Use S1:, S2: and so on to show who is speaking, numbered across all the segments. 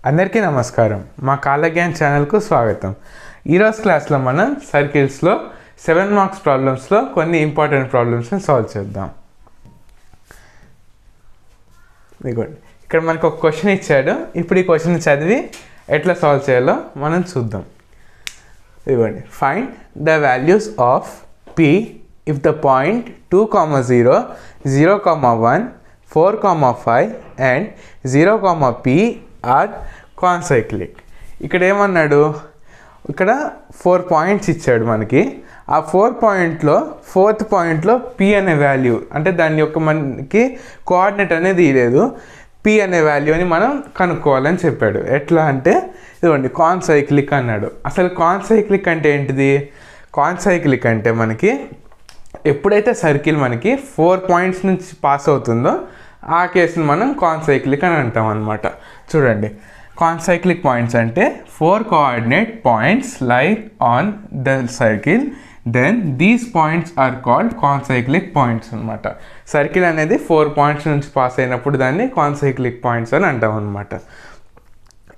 S1: అందరికీ నమస్కారం. మా కాలజ్ఞాన్ ఛానల్కు స్వాగతం. ఈరోజు క్లాస్లో మనం సర్కిల్స్లో 7 మార్క్స్ ప్రాబ్లమ్స్లో కొన్ని ఇంపార్టెంట్ ప్రాబ్లమ్స్ని సాల్వ్ చేద్దాం. ఇదిగోండి, ఇక్కడ మనకు ఒక క్వశ్చన్ ఇచ్చాడు. ఇప్పుడు ఈ క్వశ్చన్ చదివి ఎట్లా సాల్వ్ చేయాలో మనం చూద్దాం. ఇదిగోండి, find the values of p if the point 2, 0, 0, 1, 4, 5 and 0, p are concyclic. ఇక్కడ ఏమన్నాడు, ఇక్కడ 4 పాయింట్స్ ఇచ్చాడు మనకి. ఆ 4 పాయింట్లో 4th పాయింట్లో p అనే వాల్యూ, అంటే దాని యొక్క మనకి కోఆర్డినేట్ అనేది లేదు, p అనే వాల్యూ అని మనం కనుక్కోవాలని చెప్పాడు. ఎట్లా అంటే ఇదిగోండి, కాన్సైక్లిక్ అన్నాడు. అసలు కాన్సైక్లిక్ అంటే ఏంటిది? కాన్సైక్లిక్ అంటే మనకి ఎప్పుడైతే సర్కిల్ మనకి 4 పాయింట్స్ నుంచి పాస్ అవుతుందో ఆ కేసుని మనం కాన్సైక్లిక్ అని అంటాం అన్నమాట. చూడండి, కాన్సైక్లిక్ పాయింట్స్ అంటే 4 coordinate points lie on the circle, then these points are called concyclic points అనమాట. సర్కిల్ అనేది 4 పాయింట్స్ నుంచి పాస్ అయినప్పుడు దాన్ని కాన్సైక్లిక్ పాయింట్స్ అని అంటాం అనమాట.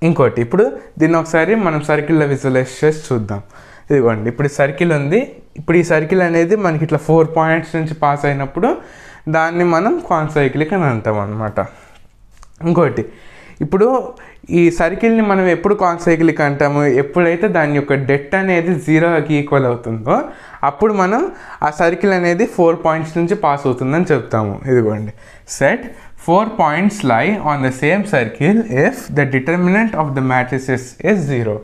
S1: ఇంకోటి, ఇప్పుడు దీన్ని ఒకసారి మనం సర్కిల్లో విజువలైజ్ చేసి చూద్దాం. ఇదిగోండి, ఇప్పుడు సర్కిల్ ఉంది. ఇప్పుడు ఈ సర్కిల్ అనేది మనకి ఇట్లా 4 పాయింట్స్ నుంచి పాస్ అయినప్పుడు దాన్ని మనం కాన్సైక్లిక్ అని అంటాం అనమాట. ఇంకోటి, ఇప్పుడు ఈ సర్కిల్ని మనం ఎప్పుడు కాన్సైక్లిక్ అంటాము, ఎప్పుడైతే దాని యొక్క డెప్త్ అనేది 0కి ఈక్వల్ అవుతుందో అప్పుడు మనం ఆ సర్కిల్ అనేది 4 పాయింట్స్ నుంచి పాస్ అవుతుందని చెప్తాము. ఇదిగోండి, set 4 points lie on the same circle if the determinant of the matrices is 0.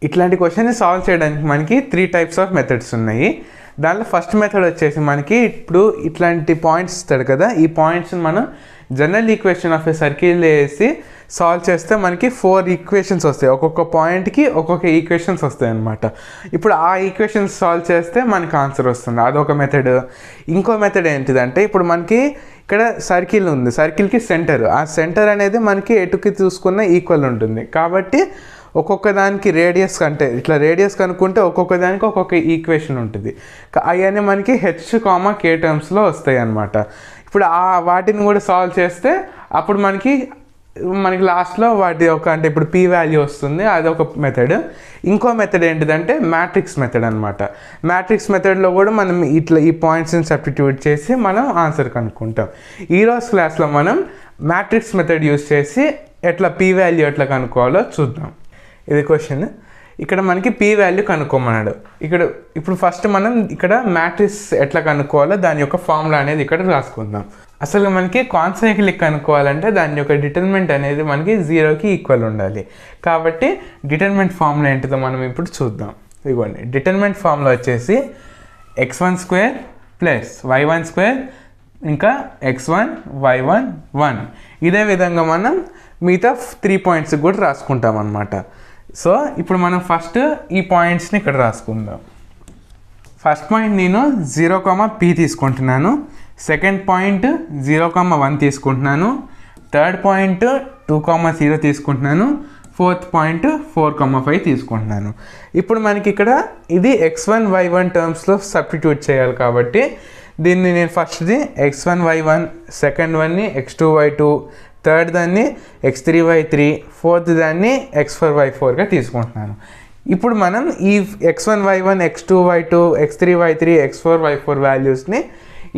S1: ఇట్లాంటి క్వశ్చన్ని సాల్వ్ చేయడానికి మనకి 3 టైప్స్ ఆఫ్ మెథడ్స్ ఉన్నాయి. దాంట్లో ఫస్ట్ మెథడ్ వచ్చేసి మనకి ఇప్పుడు ఇట్లాంటి పాయింట్స్ ఇస్తాడు కదా, ఈ పాయింట్స్ని మనం general equation of a circle వేసి సాల్వ్ చేస్తే మనకి 4 ఈక్వేషన్స్ వస్తాయి. ఒక్కొక్క పాయింట్కి ఒక్కొక్క ఈక్వేషన్స్ వస్తాయి అన్నమాట. ఇప్పుడు ఆ ఈక్వేషన్స్ సాల్వ్ చేస్తే మనకి ఆన్సర్ వస్తుంది. అదొక మెథడ్. ఇంకో మెథడ్ ఏంటిదంటే, ఇప్పుడు మనకి ఇక్కడ సర్కిల్ ఉంది, సర్కిల్కి సెంటర్, ఆ సెంటర్ అనేది మనకి ఎటుకి చూసుకున్న ఈక్వల్ ఉంటుంది. కాబట్టి ఒక్కొక్క దానికి రేడియస్ అంటే ఇట్లా రేడియస్ కనుక్కుంటే ఒక్కొక్క దానికి ఒక్కొక్క ఈక్వేషన్ ఉంటుంది. అవన్నీ మనకి h, k టర్మ్స్లో వస్తాయి అన్నమాట. ఇప్పుడు వాటిని కూడా సాల్వ్ చేస్తే అప్పుడు మనకి లాస్ట్లో వాటి ఒక అంటే ఇప్పుడు p వాల్యూ వస్తుంది. అదొక మెథడ్. ఇంకో మెథడ్ ఏంటిదంటే మ్యాట్రిక్స్ మెథడ్ అనమాట. మ్యాట్రిక్స్ మెథడ్లో కూడా మనం ఇట్లా ఈ పాయింట్స్ని సబ్స్టిట్యూట్ చేసి మనం ఆన్సర్ కనుక్కుంటాం. ఈరోజు క్లాస్లో మనం మ్యాట్రిక్స్ మెథడ్ యూజ్ చేసి ఎట్లా p వాల్యూ ఎట్లా కనుక్కోవాలో చూద్దాం. ఇది క్వశ్చన్. ఇక్కడ మనకి p వాల్యూ కనుక్కోమన్నాడు. ఇప్పుడు ఫస్ట్ మనం ఇక్కడ మ్యాట్రిక్స్ ఎట్లా కనుక్కోవాలో దాని యొక్క ఫార్ములా అనేది ఇక్కడ రాసుకుందాం. అసలు మనకి కాన్సైక్లిక్ కనుక్కోవాలంటే దాని యొక్క డిటర్మినెంట్ అనేది మనకి 0కి ఈక్వల్ ఉండాలి. కాబట్టి డిటర్మినెంట్ ఫార్ములా ఏంటిదో మనం ఇప్పుడు చూద్దాం. ఇదిగోండి, డిటర్మినెంట్ ఫార్ములా వచ్చేసి x1² + y1² ఇంకా x1 y1 1. ఇదే విధంగా మనం మిగతా 3 పాయింట్స్ కూడా రాసుకుంటాం అన్నమాట. సో ఇప్పుడు మనం ఫస్ట్ ఈ పాయింట్స్ని ఇక్కడ రాసుకుందాం. ఫస్ట్ పాయింట్ నేను 0, p తీసుకుంటున్నాను. సెకండ్ పాయింట్ 0, 1 తీసుకుంటున్నాను. థర్డ్ పాయింట్ 2, 0 తీసుకుంటున్నాను. ఫోర్త్ పాయింట్ 4, 5 తీసుకుంటున్నాను. ఇప్పుడు మనకి ఇక్కడ ఇది x1 y1 టర్మ్స్లో సబ్స్టిట్యూట్ చేయాలి. కాబట్టి దీన్ని నేను ఫస్ట్ది x1 y1, సెకండ్ వన్ని x2 y2, థర్డ్ దాన్ని x3 y3, ఫోర్త్ దాన్ని x4 y4గా తీసుకుంటున్నాను. ఇప్పుడు మనం ఈ x1 y1, x2 y2, x3 y3, x4 y4 వాల్యూస్ని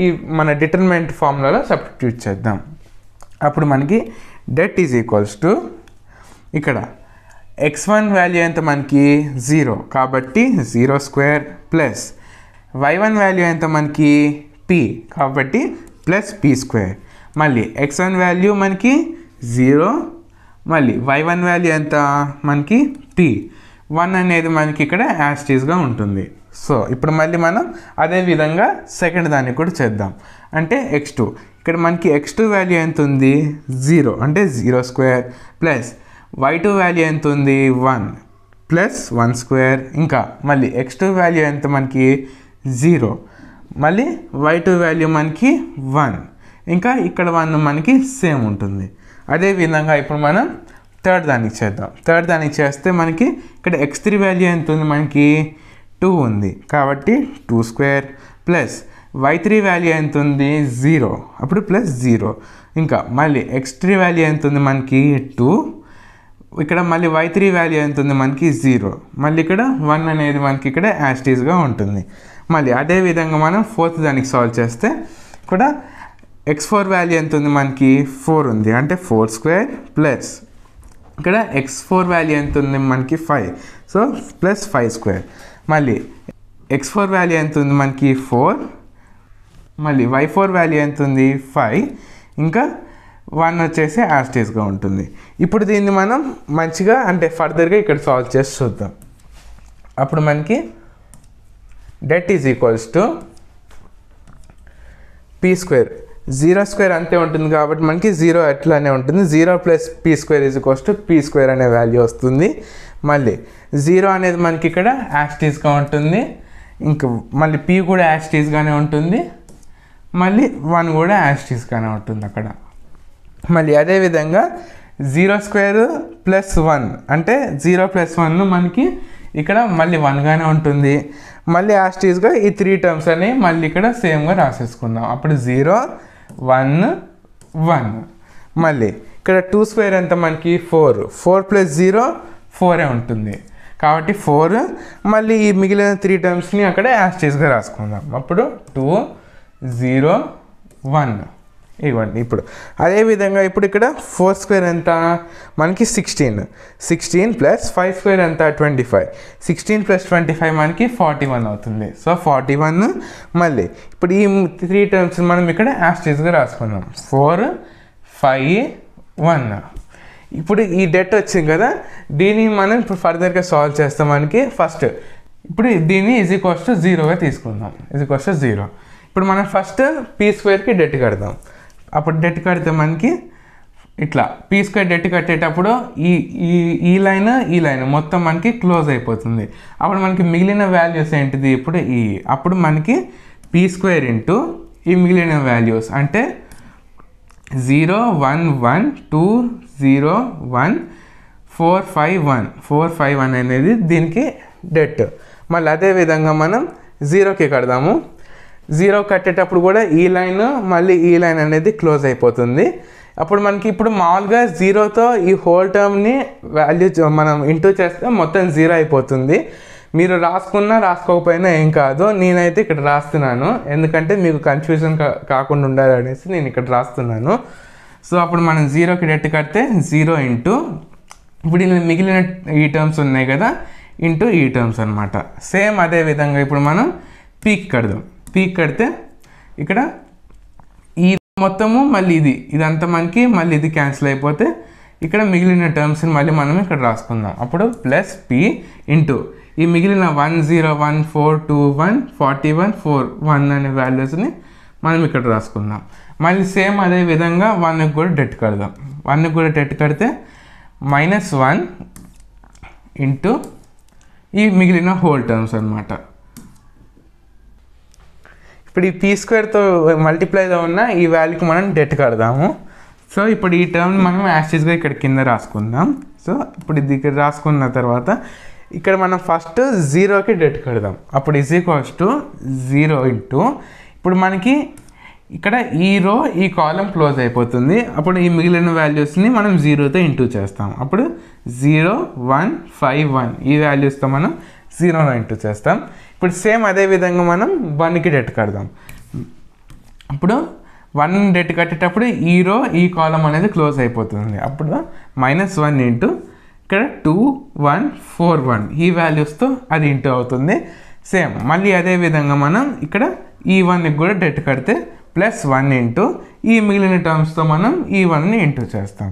S1: ఈ మన డిటర్మినెంట్ ఫార్ములాలో సబ్స్టిట్యూట్ చేద్దాం. అప్పుడు మనకి డెట్ ఈజ్ ఈక్వల్స్ టు ఇక్కడ x1 వాల్యూ ఎంత మనకి 0, కాబట్టి 0² ప్లస్ y1 వాల్యూ ఎంత మనకి p, కాబట్టి ప్లస్ p². మళ్ళీ x1 వాల్యూ మనకి 0, మళ్ళీ y1 వాల్యూ ఎంత మనకి p, 1 అనేది మనకి ఇక్కడ యాస్టీస్గా ఉంటుంది. సో ఇప్పుడు మళ్ళీ మనం అదే విధంగా సెకండ్ దాన్ని కూడా చేద్దాం. అంటే x2, ఇక్కడ మనకి x2 వాల్యూ ఎంత ఉంది 0, అంటే 0² ప్లస్ y2 వాల్యూ ఎంత ఉంది 1 ప్లస్ 1², ఇంకా మళ్ళీ x2 వాల్యూ ఎంత మనకి 0, మళ్ళీ y2 వాల్యూ మనకి 1, ఇంకా ఇక్కడ 1 మనకి సేమ్ ఉంటుంది. అదేవిధంగా ఇప్పుడు మనం థర్డ్ దానికి చేద్దాం. థర్డ్ దానికి చేస్తే మనకి ఇక్కడ x3 వాల్యూ ఎంత ఉంది మనకి 2 ఉంది, కాబట్టి 2² ప్లస్ y3 వాల్యూ ఎంత ఉంది 0, అప్పుడు ప్లస్ 0, ఇంకా మళ్ళీ x3 వాల్యూ ఎంత ఉంది మనకి 2, ఇక్కడ మళ్ళీ y3 వాల్యూ ఎంత ఉంది మనకి 0, మళ్ళీ ఇక్కడ 1 అనేది మనకి ఇక్కడ యాస్టీస్గా ఉంటుంది. మళ్ళీ అదేవిధంగా మనం ఫోర్త్ దానికి సాల్వ్ చేస్తే ఇక్కడ x4 వాల్యూ ఎంత ఉంది మనకి 4 ఉంది, అంటే 4² ప్లస్ ఇక్కడ x4 వాల్యూ ఎంత ఉంది మనకి 5, సో ప్లస్ 5². మళ్ళీ x4 వాల్యూ ఎంత ఉంది మనకి 4, మళ్ళీ y4 వాల్యూ ఎంత ఉంది 5, ఇంకా 1 వచ్చేసి యాస్టీస్గా ఉంటుంది. ఇప్పుడు దీన్ని మనం మంచిగా అంటే ఫర్దర్గా ఇక్కడ సాల్వ్ చేసి చూద్దాం. అప్పుడు మనకి det is equals to p², 0² అంతే ఉంటుంది కాబట్టి మనకి 0 అట్లానే ఉంటుంది. 0 plus p² is equals to p² అనే వాల్యూ వస్తుంది. మళ్ళీ 0 అనేది మనకి ఇక్కడ యాస్టీస్గా ఉంటుంది, ఇంకా మళ్ళీ p కూడా యాస్టీస్గానే ఉంటుంది, మళ్ళీ 1 కూడా యాస్టీస్గానే ఉంటుంది అక్కడ. మళ్ళీ అదేవిధంగా 0² ప్లస్ 1 అంటే 0 ప్లస్ 1 మనకి ఇక్కడ మళ్ళీ 1గానే ఉంటుంది. మళ్ళీ యాస్టీస్గా ఈ 3 టర్మ్స్ అనేవి మళ్ళీ ఇక్కడ సేమ్గా రాసేసుకుందాం. అప్పుడు 0 1 1. మళ్ళీ ఇక్కడ 2² ఎంత మనకి 4 ప్లస్ 0 4 ఉంటుంది కాబట్టి 4. మళ్ళీ ఈ మిగిలిన 3 టర్మ్స్ని అక్కడ యాస్టీస్గా రాసుకుందాం. అప్పుడు 2 0 1 ఇవ్వండి. ఇప్పుడు అదేవిధంగా ఇప్పుడు ఇక్కడ 4² ఎంత మనకి 16 ప్లస్ 5² ఎంత 25, 16 ప్లస్ 25 మనకి 41 అవుతుంది. సో 41. మళ్ళీ ఇప్పుడు ఈ 3 టర్మ్స్ మనం ఇక్కడ యాస్టీస్గా రాసుకున్నాం. 4 5 1. ఇప్పుడు ఈ det వచ్చింది కదా, దీన్ని మనం ఇప్పుడు ఫర్దర్గా సాల్వ్ చేస్తాం. మనకి ఫస్ట్ ఇప్పుడు దీన్ని ఈజ్ ఈక్వల్స్ టు 0గా తీసుకుందాం. Is equals to 0. ఇప్పుడు మనం ఫస్ట్ p²కి det కడదాం. అప్పుడు det కడితే మనకి ఇట్లా p² det కట్టేటప్పుడు ఈ లైన్ మొత్తం మనకి క్లోజ్ అయిపోతుంది. అప్పుడు మనకి మిగిలిన వాల్యూస్ ఏంటిది ఇప్పుడు అప్పుడు మనకి p² ఇంటూ ఈ మిగిలిన వాల్యూస్ అంటే 0 1 1 2 0 1 4 5 1 4 5 1 అనేది దీనికి det. మళ్ళీ అదేవిధంగా మనం 0కి కడదాము. 0 కట్టేటప్పుడు కూడా ఈ లైన్ మళ్ళీ ఈ లైన్ అనేది క్లోజ్ అయిపోతుంది. అప్పుడు మనకి ఇప్పుడు మామూలుగా 0తో ఈ హోల్ టర్మ్ని వాల్యూ మనం ఇంటూ చేస్తే మొత్తం 0 అయిపోతుంది. మీరు రాసుకోకపోయినా ఏం కాదు, నేనైతే ఇక్కడ రాస్తున్నాను ఎందుకంటే మీకు కన్ఫ్యూజన్ కాకుండా ఉండాలనేసి నేను ఇక్కడ రాస్తున్నాను. సో అప్పుడు మనం 0కి det కడితే 0 ఇంటూ ఇప్పుడు మిగిలిన ఈ టర్మ్స్ ఉన్నాయి కదా ఇంటూ ఈ టర్మ్స్ అనమాట. సేమ్ అదే విధంగా ఇప్పుడు మనం పీక్ కడదాం. పీక్ కడితే ఇక్కడ ఈ మొత్తము మళ్ళీ ఇదంతా మనకి మళ్ళీ ఇది క్యాన్సిల్ అయిపోతే ఇక్కడ మిగిలిన టర్మ్స్ని మళ్ళీ మనం ఇక్కడ రాసుకుందాం. అప్పుడు ప్లస్ p ఇంటూ ఈ మిగిలిన 1 0 1 4 2 1 41 4 1 అనే వాల్యూస్ని మనం ఇక్కడ రాసుకుందాం. మళ్ళీ సేమ్ అదే విధంగా 1కి కూడా det కడదాం. 1కి కూడా det కడితే -1 ఇంటూ ఈ మిగిలిన హోల్ టర్మ్స్ అనమాట. ఇప్పుడు ఈ p²తో మల్టిప్లైలో ఉన్న ఈ వాల్యూకి మనం det కడదాము. సో ఇప్పుడు ఈ టర్మ్ మనం యాస్టీస్గా ఇక్కడ కింద రాసుకుందాం. సో ఇప్పుడు ఇది ఇక్కడ రాసుకున్న తర్వాత ఇక్కడ మనం ఫస్ట్ 0కి det కడదాం. అప్పుడు ఈజ్ ఈక్వల్స్ టు 0 ఇంటూ ఇప్పుడు మనకి ఇక్కడ ఈ రో ఈ కాలం క్లోజ్ అయిపోతుంది. అప్పుడు ఈ మిగిలిన వాల్యూస్ని మనం 0తో ఇంటూ చేస్తాం. అప్పుడు 0 1 5 1 ఈ వాల్యూస్తో మనం 0తో ఇంటూ చేస్తాం. ఇప్పుడు సేమ్ అదే విధంగా మనం 1కి det కడదాం. అప్పుడు 1 det కట్టేటప్పుడు ఈ రో ఈ కాలం అనేది క్లోజ్ అయిపోతుంది. అప్పుడు -1 ఇంటూ ఇక్కడ 2 1 4 1 ఈ వాల్యూస్తో అది ఇంటూ అవుతుంది. సేమ్ మళ్ళీ అదే విధంగా మనం ఇక్కడ ఈ 1కి కూడా det కడితే +1 ఇంటూ ఈ మిగిలిన టర్మ్స్తో మనం ఈ 1ని ఇంటూ చేస్తాం.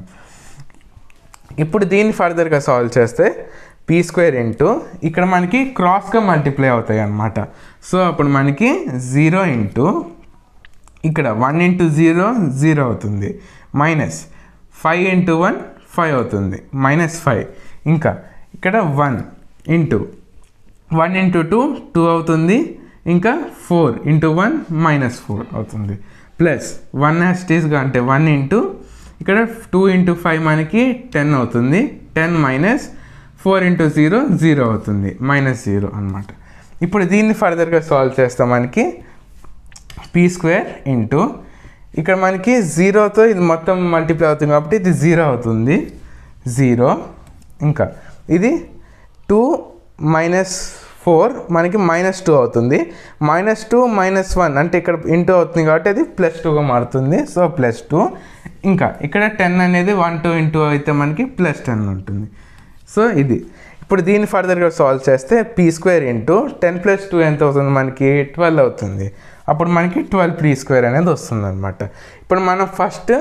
S1: ఇప్పుడు దీన్ని ఫర్దర్గా సాల్వ్ చేస్తే p² ఇంటూ ఇక్కడ మనకి క్రాస్గా మల్టిప్లై అవుతాయి అన్నమాట. సో అప్పుడు మనకి 0 ఇంటూ ఇక్కడ 1 ఇంటూ 0 0 అవుతుంది, -5 ఇంటూ 1 5 అవుతుంది, -5. ఇంకా ఇక్కడ 1 ఇంటూ 1 ఇంటూ 2 2 అవుతుంది, ఇంకా 4 ఇంటూ 1 -4 అవుతుంది, ప్లస్ 1 యాస్టీస్గా అంటే 1 ఇంటూ ఇక్కడ 2 ఇంటూ 5 మనకి 10 అవుతుంది, 10 -4 ఇంటూ 0 0 అవుతుంది, -0 అనమాట. ఇప్పుడు దీన్ని ఫర్దర్గా సాల్వ్ చేస్తాం. మనకి p² ఇంటూ ఇక్కడ మనకి 0తో ఇది మొత్తం మల్టిప్లై అవుతుంది కాబట్టి ఇది 0 అవుతుంది, 0 ఇంకా ఇది 2 మైనస్ 4 మనకి -2 అవుతుంది. -2 -1 అంటే ఇక్కడ ఇంటూ అవుతుంది కాబట్టి అది +2గా మారుతుంది. సో +2. ఇంకా ఇక్కడ 10 అనేది 1 2 ఇంటూ అయితే మనకి +10 ఉంటుంది. సో ఇది ఇప్పుడు దీన్ని ఫర్దర్గా సాల్వ్ చేస్తే p² ఇంటూ 10 + 2 ఎంత అవుతుంది మనకి 12 అవుతుంది. అప్పుడు మనకి 12 p² అనేది వస్తుంది అనమాట. ఇప్పుడు మనం ఫస్ట్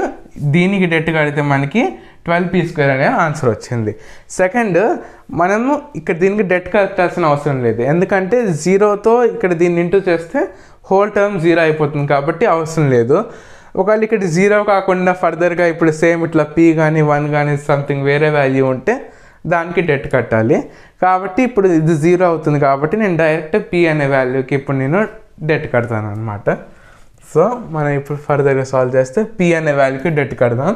S1: దీనికి డెట్ కడితే మనకి 12 p² అనే ఆన్సర్ వచ్చింది. సెకండ్ మనము ఇక్కడ దీనికి డెట్ కట్టాల్సిన అవసరం లేదు, ఎందుకంటే 0తో ఇక్కడ దీన్ని ఇంటూ చేస్తే హోల్ టర్మ్ 0 అయిపోతుంది కాబట్టి అవసరం లేదు. ఒకవేళ ఇక్కడ 0 కాకుండా ఫర్దర్గా ఇప్పుడు సేమ్ ఇట్లా p కానీ 1 కానీ సంథింగ్ వేరే వాల్యూ ఉంటే దానికి డెట్ కట్టాలి. కాబట్టి ఇప్పుడు ఇది 0 అవుతుంది కాబట్టి నేను డైరెక్ట్ p అనే వాల్యూకి ఇప్పుడు నేను డెట్ కడతాను అనమాట. సో మనం ఇప్పుడు ఫర్దర్గా సాల్వ్ చేస్తే p అనే వాల్యూకి డెట్ కడదాం.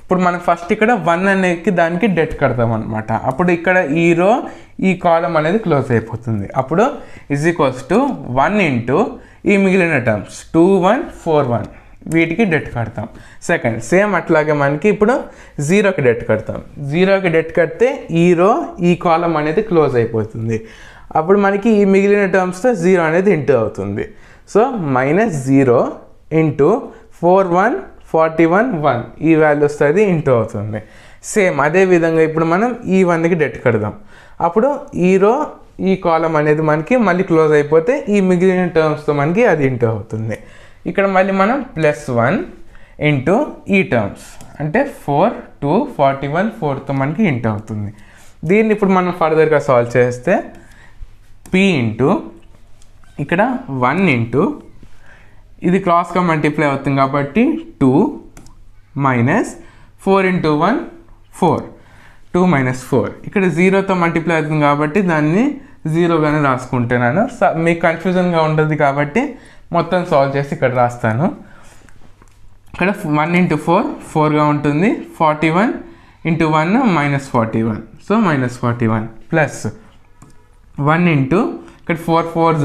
S1: ఇప్పుడు మనం ఫస్ట్ ఇక్కడ 1 అనేది దానికి డెట్ కడతాం అనమాట. అప్పుడు ఇక్కడ ఈ రో ఈ కాలం అనేది క్లోజ్ అయిపోతుంది. అప్పుడు =1 ఇంటూ ఈ మిగిలిన టర్మ్స్ 2 1 4 1 వీటికి డెట్ కడతాం. సెకండ్ సేమ్ అట్లాగే మనకి ఇప్పుడు 0కి డెట్ కడతాం. 0కి డెట్ కడితే ఈ రో ఈ కాలం అనేది క్లోజ్ అయిపోతుంది. అప్పుడు మనకి ఈ మిగిలిన టర్మ్స్తో 0 అనేది ఇంటూ అవుతుంది. సో -0 ఇంటూ 4 1 41 1 ఈ వాల్యూ వస్తుంది ఇంటూ అవుతుంది. సేమ్ అదే విధంగా ఇప్పుడు మనం ఈ 1కి డెట్ కడదాం. అప్పుడు ఈ రో ఈ కాలం అనేది మనకి మళ్ళీ క్లోజ్ అయిపోతే ఈ మిగిలిన టర్మ్స్తో మనకి అది ఇంటూ అవుతుంది. ఇక్కడ మళ్ళీ మనం +1 ఇంటూ ఈ టర్మ్స్ అంటే 4 2 41 4తో మనకి ఇంటూ అవుతుంది. దీన్ని ఇప్పుడు మనం ఫర్దర్గా సాల్వ్ చేస్తే p ఇంటూ ఇక్కడ 1 ఇంటూ ఇది క్రాస్గా మల్టిప్లై అవుతుంది కాబట్టి 2 మైనస్ 4 ఇంటూ 1 4 2 మైనస్ 4 ఇక్కడ 0తో మల్టిప్లై అవుతుంది కాబట్టి దాన్ని 0గానే రాసుకుంటున్నాను. మీకు కన్ఫ్యూజన్గా ఉంటుంది కాబట్టి మొత్తం సాల్వ్ చేసి ఇక్కడ రాస్తాను. ఇక్కడ 1 ఇంటూ 4 4గా ఉంటుంది. 41 ఇంటూ 1 -41 సో -41 ప్లస్ 1 ఇంటూ ఇక్కడ 4 4s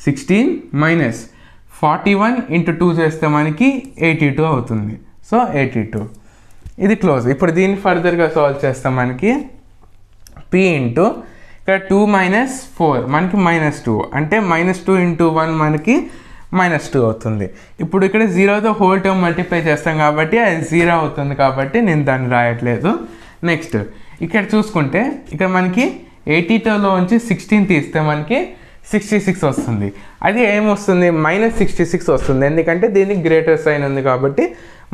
S1: 16 మైనస్ 41 ఇంటూ 2 చేస్తే మనకి 82 అవుతుంది. సో 82 ఇది క్లోజ్. ఇప్పుడు దీన్ని ఫర్దర్గా సాల్వ్ చేస్తే మనకి p ఇంటూ ఇక్కడ 2 మైనస్ 4 మనకి -2 అంటే -2 ఇంటూ 1 మనకి -2 అవుతుంది. ఇప్పుడు ఇక్కడ 0తో హోల్ టర్మ్ మల్టిప్లై చేస్తాం కాబట్టి అది 0 అవుతుంది కాబట్టి నేను దాన్ని రాయట్లేదు. నెక్స్ట్ ఇక్కడ చూసుకుంటే ఇక్కడ మనకి 82లో నుంచి 16 తీస్తే మనకి 66 వస్తుంది. అది ఏమొస్తుంది -66 వస్తుంది, ఎందుకంటే దీనికి గ్రేటర్ సైన్ ఉంది కాబట్టి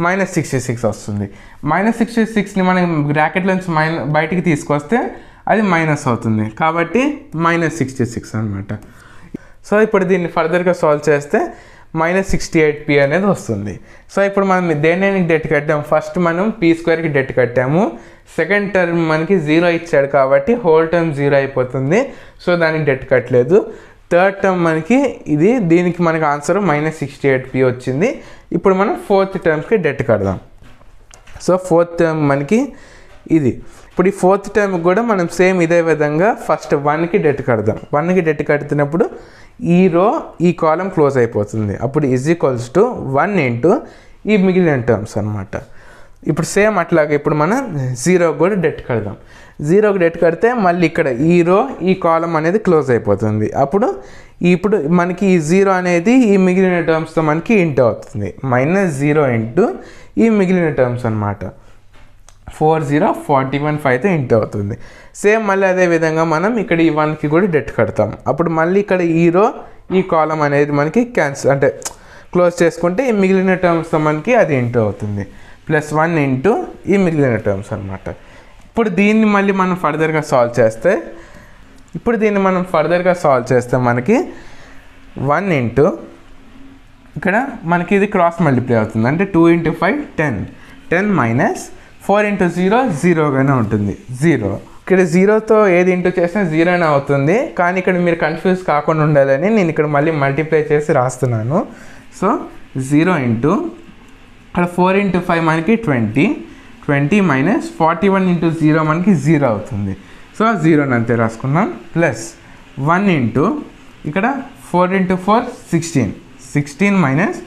S1: -66 వస్తుంది. -66ని మనం బ్రాకెట్లోంచి బయటికి తీసుకొస్తే అది మైనస్ అవుతుంది కాబట్టి -66 అనమాట. సో ఇప్పుడు దీన్ని ఫర్దర్గా సాల్వ్ చేస్తే -68p అనేది వస్తుంది. సో ఇప్పుడు మనం దేనికి డెట్ కట్టాము, ఫస్ట్ మనం p²కి డెట్ కట్టాము. సెకండ్ టర్మ్ మనకి 0 ఇచ్చాడు కాబట్టి హోల్ టర్మ్ 0 అయిపోతుంది, సో దానికి డెట్ కట్టలేదు. థర్డ్ టర్మ్ మనకి దీనికి మనకి ఆన్సర్ -68p వచ్చింది. ఇప్పుడు మనం ఫోర్త్ టర్మ్స్కి డెట్ కడదాం. సో ఫోర్త్ టర్మ్ మనకి ఇది. ఇప్పుడు ఈ ఫోర్త్ టర్మ్ కూడా మనం సేమ్ ఇదే విధంగా ఫస్ట్ 1కి డెట్ కడదాం. 1కి డెట్ కడుతున్నప్పుడు ఈ రో ఈ కాలం క్లోజ్ అయిపోతుంది. అప్పుడు =1 ఇంటూ ఈ మిగిలిన టర్మ్స్ అనమాట. ఇప్పుడు సేమ్ అట్లాగే ఇప్పుడు మనం 0కి కూడా డెట్ కడదాం. 0కి డెట్ కడితే మళ్ళీ ఇక్కడ ఈ రో ఈ కాలం అనేది క్లోజ్ అయిపోతుంది. అప్పుడు ఇప్పుడు మనకి ఈ 0 అనేది ఈ మిగిలిన టర్మ్స్తో మనకి ఇంటూ అవుతుంది. -0 ఇంటూ ఈ మిగిలిన టర్మ్స్ అనమాట. 4 0 41 5తో ఇంటూ అవుతుంది. సేమ్ మళ్ళీ అదే విధంగా మనం ఇక్కడ ఈ 1కి కూడా డెట్ కడతాం. అప్పుడు మళ్ళీ ఇక్కడ ఈ రో ఈ కాలం అనేది మనకి క్యాన్సిల్ అంటే క్లోజ్ చేసుకుంటే ఈ మిగిలిన టర్మ్స్తో మనకి అది ఇంటూ అవుతుంది. +1 ఇంటూ ఈ మిగిలిన టర్మ్స్ అనమాట. ఇప్పుడు దీన్ని మళ్ళీ మనం ఫర్దర్గా సాల్వ్ చేస్తే మనకి 1 ఇంటూ ఇక్కడ మనకి ఇది క్రాస్ మల్టిప్లై అవుతుంది. అంటే 2 × 5 10 మైనస్ 4 × 0 0గానే ఉంటుంది 0. ఇక్కడ 0తో ఏది ఇంటూ చేసినా 0నే అవుతుంది, కానీ ఇక్కడ మీరు కన్ఫ్యూజ్ కాకుండా ఉండాలని నేను ఇక్కడ మళ్ళీ మల్టిప్లై చేసి రాస్తున్నాను. సో 0 ఇంటూ ఇక్కడ 4 × 5 మనకి 20 మైనస్ 41 × 0 మనకి 0 అవుతుంది. సో 0ని అంతే రాసుకున్నాం. ప్లస్ 1 ఇంటూ ఇక్కడ 4 × 4 16 మైనస్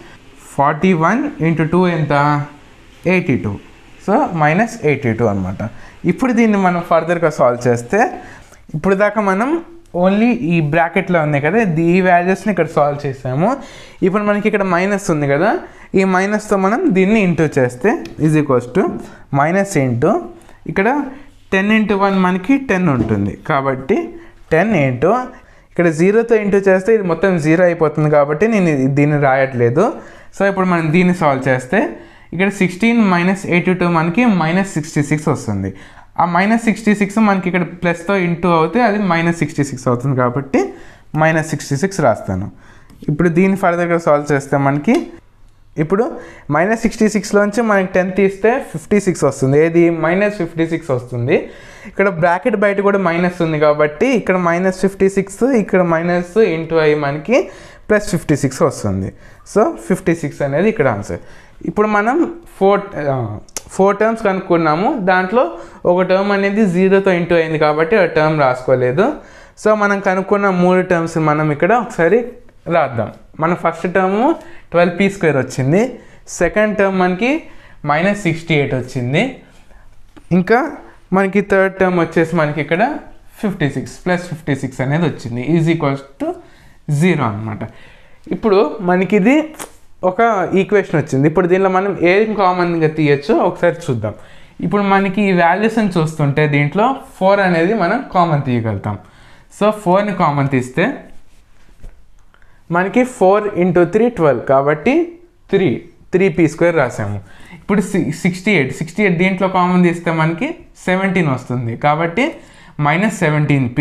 S1: 41 × 2 ఎంత 82. సో -82 అనమాట. ఇప్పుడు దీన్ని మనం ఫర్దర్గా సాల్వ్ చేస్తే ఇప్పుడు దాకా మనం ఓన్లీ ఈ బ్రాకెట్లో ఉన్నాయి కదా, ఈ వాల్యూస్ని ఇక్కడ సాల్వ్ చేసాము. ఇప్పుడు మనకి ఇక్కడ మైనస్ ఉంది కదా, ఈ మైనస్తో మనం దీన్ని ఇంటూ చేస్తే is equals to minus into ఇక్కడ 10 × 1 మనకి 10 ఉంటుంది కాబట్టి 10 ఇంటూ ఇక్కడ 0తో ఇంటూ చేస్తే ఇది మొత్తం 0 అయిపోతుంది కాబట్టి నేను దీన్ని రాయట్లేదు. సో ఇప్పుడు మనం దీన్ని సాల్వ్ చేస్తే ఇక్కడ 16 - 82 మనకి -66 వస్తుంది. ఆ -66 మనకి ఇక్కడ ప్లస్తో ఇంటూ అవుతే అది -66 అవుతుంది కాబట్టి -66 రాస్తాను. ఇప్పుడు దీన్ని ఫర్దర్గా సాల్వ్ చేస్తే మనకి ఇప్పుడు -66లోంచి మనకి 10 తీస్తే 56 వస్తుంది. ఏది -56 వస్తుంది. ఇక్కడ బ్రాకెట్ బయట కూడా మైనస్ ఉంది కాబట్టి ఇక్కడ -56 ఇక్కడ మైనస్ ఇంటూ అయ్యి మనకి +56 వస్తుంది. సో 56 అనేది ఇక్కడ ఆన్సర్. ఇప్పుడు మనం 4 టర్మ్స్ కనుక్కున్నాము. దాంట్లో ఒక టర్మ్ అనేది 0తో ఇంటూ అయింది కాబట్టి ఆ టర్మ్ రాసుకోలేదు. సో మనం కనుక్కున్న 3 టర్మ్స్ మనం ఇక్కడ ఒకసారి రాద్దాం. మన ఫస్ట్ టర్ము 12p² వచ్చింది. సెకండ్ టర్మ్ మనకి -68 వచ్చింది. ఇంకా మనకి థర్డ్ టర్మ్ వచ్చేసి మనకి ఇక్కడ 56 +56 అనేది వచ్చింది ఈజ్ ఈక్వల్స్ టు 0 అనమాట. ఇప్పుడు మనకి ఇది ఒక ఈక్వేషన్ వచ్చింది. ఇప్పుడు దీనిలో మనం ఏం కామన్గా తీయచ్చు ఒకసారి చూద్దాం. ఇప్పుడు మనకి ఈ వాల్యూస్ని చూస్తుంటే దీంట్లో 4 అనేది మనం కామన్ తీయగలుగుతాం. సో 4ని కామన్ తీస్తే మనకి 4 × 3 12 కాబట్టి 3p² రాసాము. ఇప్పుడు 68 దీంట్లో కామన్ తీస్తే మనకి 17 వస్తుంది కాబట్టి -17p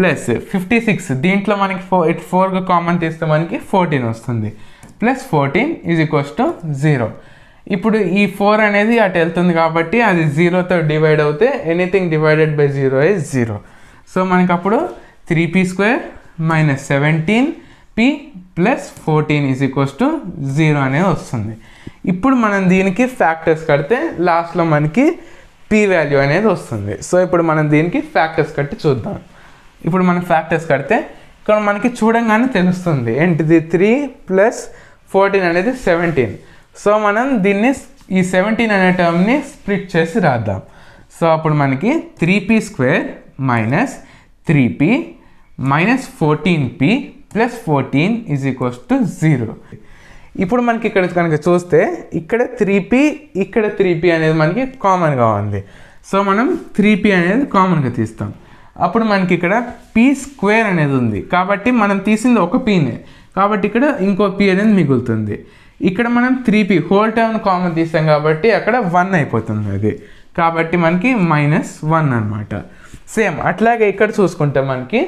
S1: +56 దీంట్లో మనకి 4గా కామన్ తీస్తే మనకి 14 వస్తుంది +14 ఈజ్ ఈక్వల్స్ టు 0. ఇప్పుడు ఈ 4 అనేది అటు వెళ్తుంది కాబట్టి అది 0తో డివైడ్ అవుతే anything divided by 0 is 0. So మనకి అప్పుడు 3p² - 17p +14 is equals to 0 అనేది వస్తుంది. ఇప్పుడు మనం దీనికి ఫ్యాక్టర్స్ కడితే లాస్ట్లో మనకి p వాల్యూ అనేది వస్తుంది. సో ఇప్పుడు మనం దీనికి ఫ్యాక్టర్స్ కట్టి చూద్దాం. ఇప్పుడు మనం ఫ్యాక్టర్స్ కడితే ఇక్కడ మనకి చూడంగానే తెలుస్తుంది ఏంటిది 3 + 14 అనేది 17. సో మనం దీన్ని ఈ 17 అనే టర్మ్ని స్ప్లిట్ చేసి రాద్దాం. సో అప్పుడు మనకి 3p² - 3p -14p +14 is equals to 0. ఇప్పుడు మనకి ఇక్కడ కనుక చూస్తే ఇక్కడ 3p ఇక్కడ 3p అనేది మనకి కామన్గా ఉంది. సో మనం 3p అనేది కామన్గా తీస్తాం. అప్పుడు మనకి ఇక్కడ p² అనేది ఉంది కాబట్టి మనం తీసింది ఒక pనే కాబట్టి ఇక్కడ ఇంకో p అనేది మిగులుతుంది. ఇక్కడ మనం 3p హోల్ టర్మ్ కామన్ తీస్తాం కాబట్టి అక్కడ 1 అయిపోతుంది అది కాబట్టి మనకి -1 అనమాట. సేమ్ అట్లాగే ఇక్కడ చూసుకుంటే మనకి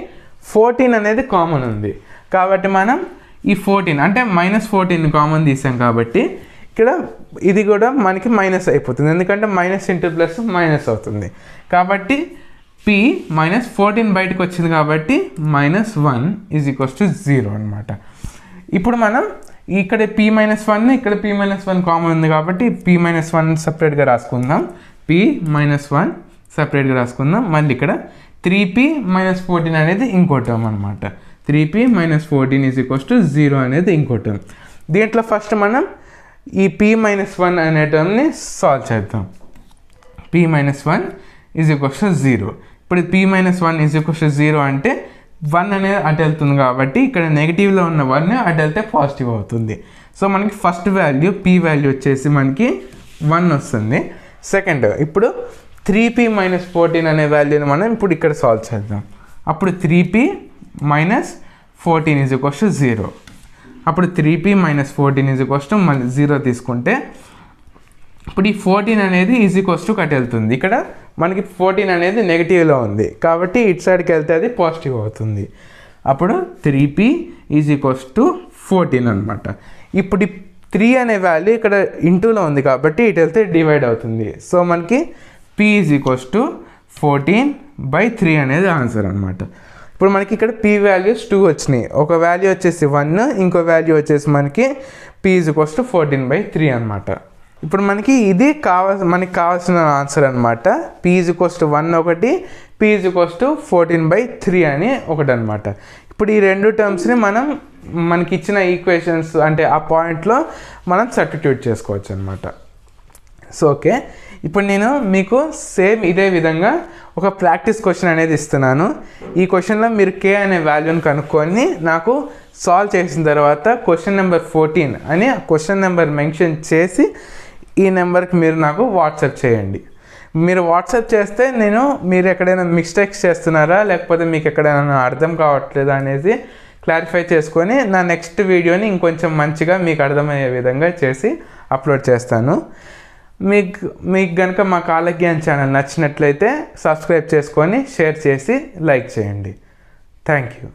S1: 14 అనేది కామన్ ఉంది కాబట్టి మనం ఈ 14 అంటే -14 కామన్ తీసాం కాబట్టి ఇక్కడ ఇది కూడా మనకి మైనస్ అయిపోతుంది ఎందుకంటే మైనస్ ఇంటూ ప్లస్ మైనస్ అవుతుంది కాబట్టి p -14 బయటకు వచ్చింది కాబట్టి -1 ఈజ్ ఈక్వల్స్ టు 0 అనమాట. ఇప్పుడు మనం ఇక్కడ p - 1 ఇక్కడ p - 1 కామన్ ఉంది కాబట్టి p - 1 సపరేట్గా రాసుకుందాం. p - 1 సపరేట్గా రాసుకుందాం. మళ్ళీ ఇక్కడ 3p - 14 అనేది ఇంకో టర్మ్ అనమాట. 3p - 14 ఈజ్ ఈక్వల్స్ టు 0 అనేది ఇంకో టర్మ్. దీంట్లో ఫస్ట్ మనం ఈ p - 1 అనే టర్మ్ని సాల్వ్ చేద్దాం. p - 1 is equals to 0. ఇప్పుడు p - 1 ఈజ్ ఈక్వల్స్ టు 0 అంటే 1 అనేది అటు వెళ్తుంది కాబట్టి ఇక్కడ నెగిటివ్లో ఉన్న 1 అటు వెళ్తే పాజిటివ్ అవుతుంది. సో మనకి ఫస్ట్ వాల్యూ p వాల్యూ వచ్చేసి మనకి 1 వస్తుంది. సెకండ్ ఇప్పుడు 3p - 14 అనే వాల్యూని మనం ఇప్పుడు ఇక్కడ సాల్వ్ చేద్దాం. అప్పుడు 3p - 14 ఈజ్ ఈక్వల్స్ టు 0. అప్పుడు 3p - 14 ఈజ్ ఈక్వల్స్ టు మళ్ళీ 0 తీసుకుంటే ఇప్పుడు ఈ 14 అనేది ఈజ్ ఈక్వల్స్ టు కట్ వెళ్తుంది. ఇక్కడ మనకి 14 అనేది నెగిటివ్లో ఉంది కాబట్టి ఇటు సైడ్కి వెళ్తే అది పాజిటివ్ అవుతుంది. అప్పుడు 3p ఈజ్ ఈక్వల్స్ టు 14 అనమాట. ఇప్పుడు 3 అనే వాల్యూ ఇక్కడ ఇంటూలో ఉంది కాబట్టి ఇటు వెళ్తే డివైడ్ అవుతుంది. సో మనకి p ఈజ్ ఈక్వల్స్ టు 14/3 అనేది ఆన్సర్ అనమాట. ఇప్పుడు మనకి ఇక్కడ p వాల్యూస్ 2 వచ్చినాయి. ఒక వాల్యూ వచ్చేసి 1 ఇంకో వాల్యూ వచ్చేసి మనకి p ఈజ్ ఈక్వల్స్ టు 14/3 అనమాట. ఇప్పుడు మనకి ఇది మనకి కావాల్సిన ఆన్సర్ అనమాట. p ఈజ్ ఈక్వల్స్ టు 1 ఒకటి p ఈజ్ ఈక్వల్స్ టు 14/3 అని ఒకటి అనమాట. ఇప్పుడు ఈ రెండు టర్మ్స్ని మనకి ఇచ్చిన ఈక్వేషన్స్ అంటే ఆ పాయింట్లో మనం సబ్స్టిట్యూట్ చేసుకోవచ్చు అనమాట. సో ఓకే, ఇప్పుడు నేను మీకు సేమ్ ఇదే విధంగా ఒక ప్రాక్టీస్ క్వశ్చన్ అనేది ఇస్తున్నాను. ఈ క్వశ్చన్లో మీరు k అనే వాల్యూని కనుక్కొని నాకు సాల్వ్ చేసిన తర్వాత క్వశ్చన్ నెంబర్ 14 అని క్వశ్చన్ నెంబర్ మెన్షన్ చేసి ఈ నెంబర్కి మీరు నాకు వాట్సాప్ చేయండి. మీరు వాట్సాప్ చేస్తే నేను మీరు ఎక్కడైనా మిస్టేక్స్ చేస్తున్నారా లేకపోతే మీకు ఎక్కడైనా అర్థం కావట్లేదా అనేది క్లారిఫై చేసుకొని నా నెక్స్ట్ వీడియోని ఇంకొంచెం మంచిగా మీకు అర్థమయ్యే విధంగా చేసి అప్లోడ్ చేస్తాను. మీకు కనుక మా కాలజ్ఞాన్ ఛానల్ నచ్చినట్లయితే సబ్స్క్రైబ్ చేసుకొని షేర్ చేసి లైక్ చేయండి. Thank you.